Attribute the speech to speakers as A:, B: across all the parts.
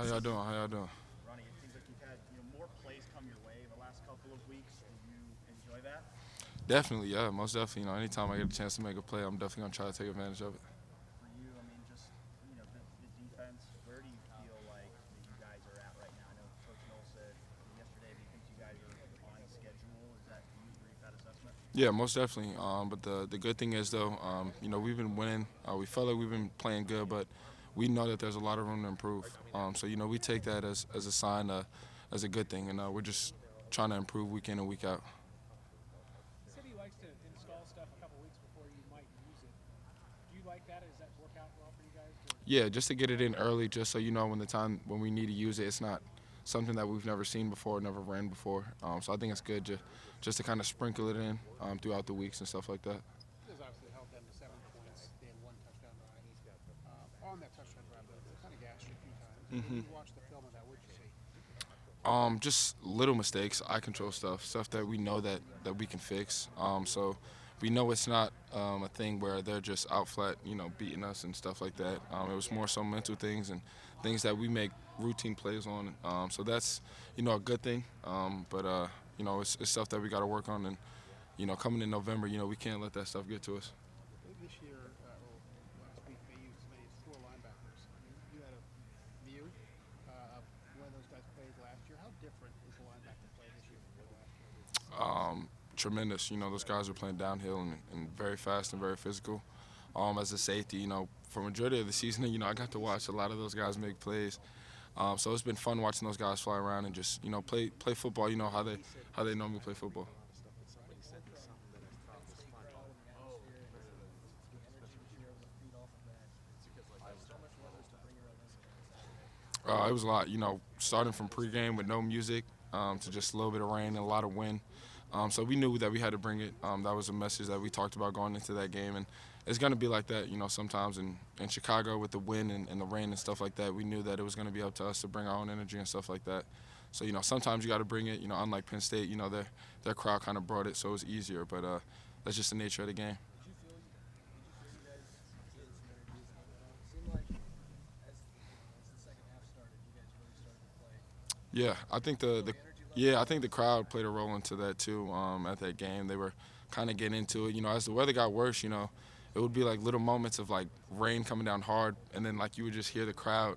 A: How y'all doing? How y'all doing?
B: Ronnie, it seems like you've had more plays come your way the last couple of weeks. Do you enjoy that?
A: Definitely, yeah, most definitely. Anytime I get a chance to make a play, I'm definitely gonna try to take advantage of it.
B: For you, I mean, just the defense. Where do you feel like you guys are at right now? I know Coach Knoll said yesterday that he thinks you guys are on schedule. Is that do you agree with that assessment?
A: Yeah, most definitely. But the good thing is though, we've been winning. We felt like we've been playing good, but we know that there's a lot of room to improve. So we take that as a sign, as a good thing, and we're just trying to improve week in and week out.
C: He said he likes to install stuff a couple weeks before you might use it. Do you like that? Does that work out well for you guys? To...
A: Yeah, just to get it in early, just so when we need to use it, it's not something that we've never seen before, never ran before. So I think it's good just to kind of sprinkle it in throughout the weeks and stuff like that.
C: You guys obviously held them to 7 points. They had one touchdown drive. On that touchdown drive, though, they kind of gashed you a few times. When you watched the film of that, what did you see?
A: Just little mistakes, eye control stuff that we know that we can fix. So we know it's not a thing where they're just out flat, beating us and stuff like that. It was more so mental things and things that we make routine plays on. So that's a good thing. It's stuff that we got to work on. And coming in November, we can't let that stuff get to us.
C: This year, or last week, they used as many as 4 linebackers. You had a view of one of those guys played last year. How different is the linebacker play this year from last year?
A: Tremendous. Those guys are playing downhill and very fast and very physical. As a safety, for majority of the season, I got to watch a lot of those guys make plays. So it's been fun watching those guys fly around and just play football. How they normally play football. It was a lot. Starting from pregame with no music to just a little bit of rain and a lot of wind. So we knew that we had to bring it. That was a message that we talked about going into that game, and it's going to be like that. Sometimes in Chicago with the wind and the rain and stuff like that, we knew that it was going to be up to us to bring our own energy and stuff like that. So sometimes you got to bring it. Unlike Penn State, their crowd kind of brought it, so it was easier. But that's just the nature of the game.
D: Did you feel you guys get some energy as it seemed like as the second half started, you guys really started to play.
A: Yeah, I think the crowd played a role into that too. At that game, they were kind of getting into it. As the weather got worse, it would be like little moments of like rain coming down hard, and then like you would just hear the crowd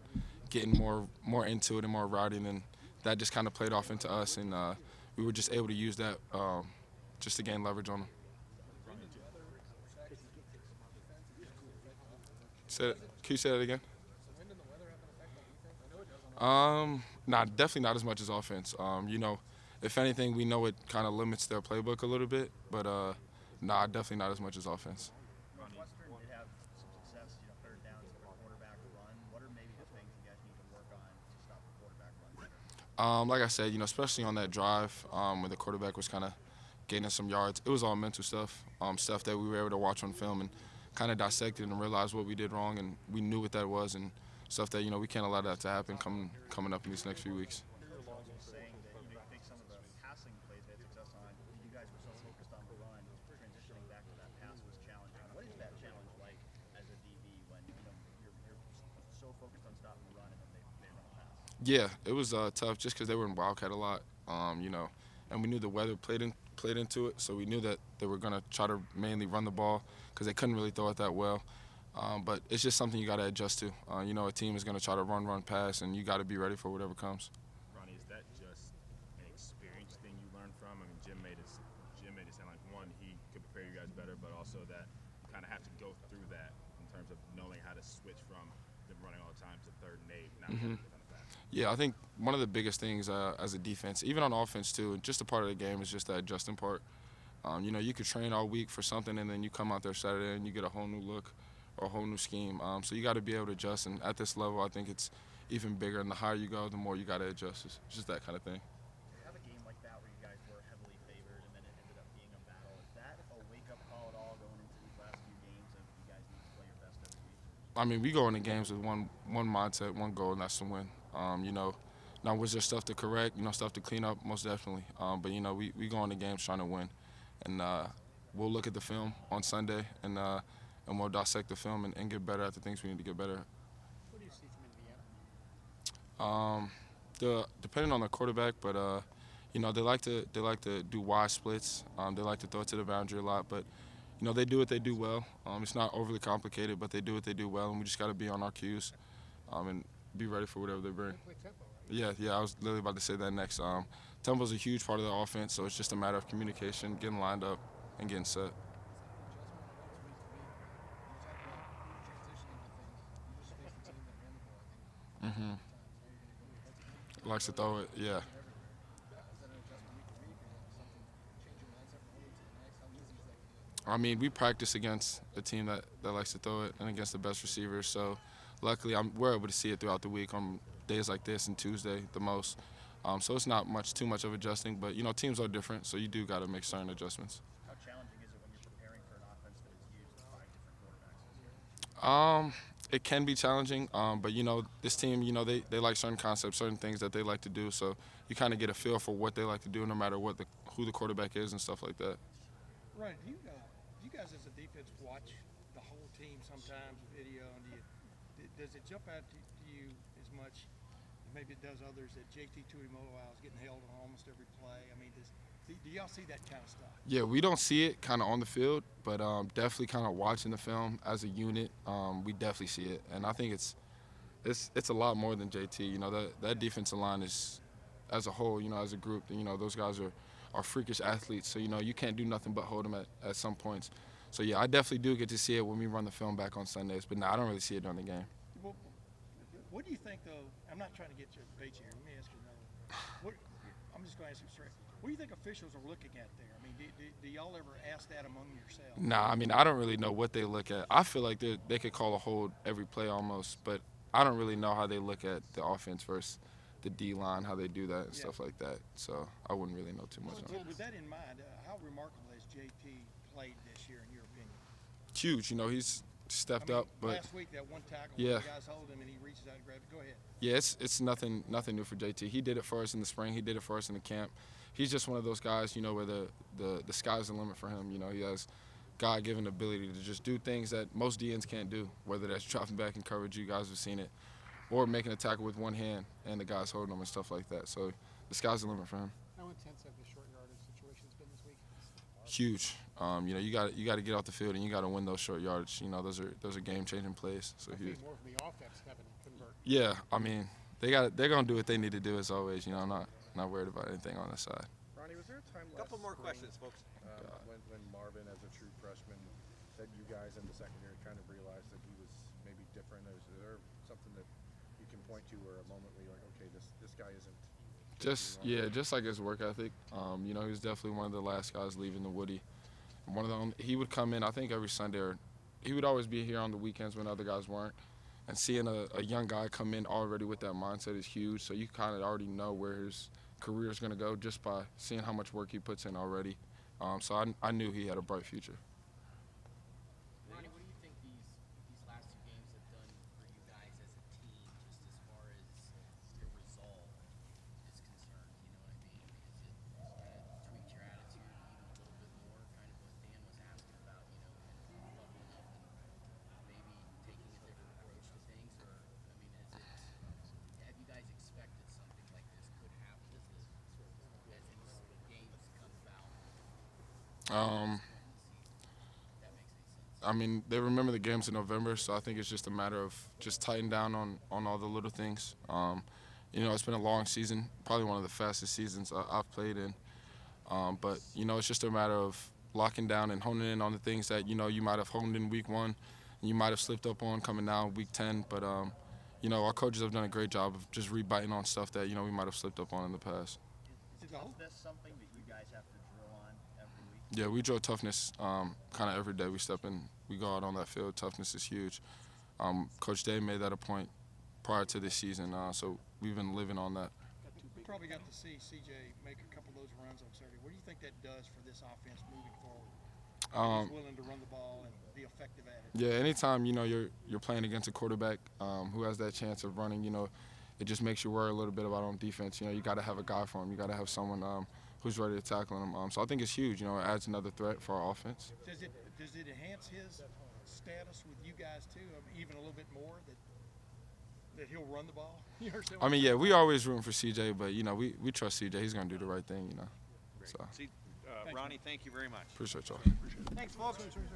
A: getting more into it and more rowdy, and that just kind of played off into us, and we were just able to use that just to gain leverage on them.
D: When did weather affect defense? Did it affect you?
A: Can you say that again?
D: So when did the weather have an effect on defense? I know it does on offense.
A: Definitely not as much as offense. If anything, we know it kind of limits their playbook a little bit, but definitely not as much as offense.
B: Northwestern did have some success, third downs with their quarterback run. What are maybe the things you guys need to work on to stop the quarterback run better?
A: Like I said, especially on that drive when the quarterback was kind of gaining some yards, it was all mental stuff, stuff that we were able to watch on film and kind of dissect it and realize what we did wrong, and we knew what that was, and stuff that we can't allow that to happen coming up in these next few weeks.
B: Coach Knowles was saying that you think some of the passing plays they had success on, you guys were so focused on the run, transitioning back to that pass was challenging. What is that challenge like as a DB when you're so focused on stopping the run and then they run a pass?
A: Yeah, it was tough just because they were in Wildcat a lot, and we knew the weather played into it, so we knew that they were going to try to mainly run the ball because they couldn't really throw it that well. But it's just something you got to adjust to. A team is going to try to run, pass, and you got to be ready for whatever comes.
E: Ronnie, is that just an experience thing you learned from? I mean, Jim made it sound like one, he could prepare you guys better, but also that you kind of have to go through that in terms of knowing how to switch from them running all the time to third and 8, not having to kind of pass.
A: Yeah, I think one of the biggest things as a defense, even on offense too, just a part of the game is just that adjusting part. You could train all week for something, and then you come out there Saturday and you get a whole new look or a whole new scheme. So you got to be able to adjust, and at this level, I think it's even bigger. And the higher you go, the more you got to adjust. It's just that kind of thing.
B: To have a game like that where you guys were heavily favored and then it ended up being a battle, is that a wake-up call at all going into these last few games of you guys need to play your best every week?
A: I mean, we go into games with one mindset, one goal, and that's to win. Now was there stuff to correct, stuff to clean up, most definitely. But we go into games trying to win, and we'll look at the film on Sunday and we'll dissect the film and get better at the things we need to get better at.
C: What do you see from Indiana?
A: Um, depending on the quarterback, but they like to do wide splits. They like to throw it to the boundary a lot, but they do what they do well. It's not overly complicated, but they do what they do well, and we just got to be on our cues, and be ready for whatever they bring.
C: They play tempo, right?
A: Yeah. I was literally about to say that next. Tempo's a huge part of the offense, so it's just a matter of communication, getting lined up, and getting set.
D: Is that an adjustment on what it was week to week? You talk about transitioning to things. You just faced a team that ran the ball, I think, 5
A: hmm
D: different times. Now you're going to go with multiple quarterbacks.
A: Likes to throw it. Yeah.
D: Everywhere. Is that an adjustment week to week, or is that something change your mindset from one week to the next? How easy is that to do?
A: I mean, we practice against a team that likes to throw it and against the best receivers. So, luckily, we're able to see it throughout the week on days like this and Tuesday the most. So it's not too much of adjusting, but teams are different, so you do got to make certain adjustments.
B: How challenging is it when you're preparing for an offense that has used 5 different quarterbacks this year?
A: It can be challenging, but this team, they like certain concepts, certain things that they like to do. So you kind of get a feel for what they like to do, no matter who the quarterback is and stuff like that.
C: Right. Do you guys as a defense watch the whole team sometimes video, and does it jump out to you as much as maybe it does others that JT Tuimoloau is getting held on almost every play? I mean, do y'all see that kind of stuff?
A: Yeah, we don't see it kind of on the field, but definitely kind of watching the film as a unit, we definitely see it, and I think it's a lot more than JT. That defensive line is, as a whole, as a group, those guys are freakish athletes. So you can't do nothing but hold them at some points. So yeah, I definitely do get to see it when we run the film back on Sundays, but no, I don't really see it during the game.
C: Well, what do you think, though? I'm not trying to get your debate here. Let me ask you another one. I'm just going to ask you straight. What do you think officials are looking at there? I mean, do y'all ever ask that among yourselves?
A: Nah, I mean, I don't really know what they look at. I feel like they could call a hold every play almost, but I don't really know how they look at the offense versus the D line, how they do that and stuff like that. So I wouldn't really know too much on
C: Well,
A: it.
C: with that in mind, how remarkable has JT played this year, in your opinion?
A: Huge, he's stepped
C: I mean,
A: up, but
C: last week that one tackle,
A: Yeah.
C: the guys hold him and he reaches out and grabs it. Go ahead.
A: yeah, it's nothing new for JT. He did it for us in the spring. He did it for us in the camp. He's just one of those guys, where the sky's the limit for him. He has God-given ability to just do things that most DNs can't do, whether that's dropping back in coverage, you guys have seen it, or making a tackle with one hand and the guys holding him and stuff like that. So the sky's the limit for him.
C: How intense have the short yardage situations been this week?
A: Huge. You got to get off the field and you got to win those short yardage. Those are game-changing plays. So
C: I
A: huge.
C: think more from the offense having to convert.
A: Yeah, I mean, they're gonna do what they need to do as always. I'm not worried about anything on the side.
F: Ronnie, was there a time
G: A couple
F: last
G: more
F: spring,
G: questions, folks.
F: when Marvin, as a true freshman, that you guys in the secondary kind of realized that he was maybe different? Is there something that you can point to, or a moment where you're like, okay, this guy isn't?
A: Just like his work ethic. He was definitely one of the last guys leaving the Woody. He would come in, I think, every Sunday, or he would always be here on the weekends when other guys weren't. And seeing a young guy come in already with that mindset is huge. So you kind of already know where his career is going to go just by seeing how much work he puts in already. So I knew he had a bright future.
H: Ronnie, what do you think these last 2 games have done for you guys as a team, just as far as your resolve is concerned? You know what I mean? Because it kind of tweaked your attitude even a little bit more, kind of what Dan was asking about, kind of leveling up and maybe taking a different approach to things. Or, I mean, have you guys expected something like this could happen as these games come about? That makes any sense.
A: I mean, they remember the games in November, so I think it's just a matter of just tightening down on all the little things. It's been a long season, probably one of the fastest seasons I've played in. But it's just a matter of locking down and honing in on the things that, you might have honed in week 1, and you might have slipped up on coming now week 10. But, our coaches have done a great job of just rebiting on stuff that, we might have slipped up on in the past.
B: Is toughness something that you guys have to drill on every week?
A: Yeah, we drill toughness kind of every day. We step in, we go out on that field. Toughness is huge. Coach Day made that a point prior to this season, so we've been living on that.
C: We probably got to see CJ make a couple of those runs on Saturday. What do you think that does for this offense moving forward? He's willing to run the ball and be effective at it.
A: Yeah, anytime you're playing against a quarterback who has that chance of running, it just makes you worry a little bit about on defense. You got to have a guy for him. You got to have someone who's ready to tackle him. So I think it's huge. It adds another threat for our offense.
C: Does it enhance his status with you guys too? I mean, even a little bit more that that he'll run the ball? You understand?
A: I mean, yeah, we always rooting for CJ, but, you know, we trust CJ. He's going to do the right thing, you know.
G: Great.
A: So,
G: See, Ronnie, thank you very much.
A: appreciate y'all.
C: Thanks, folks.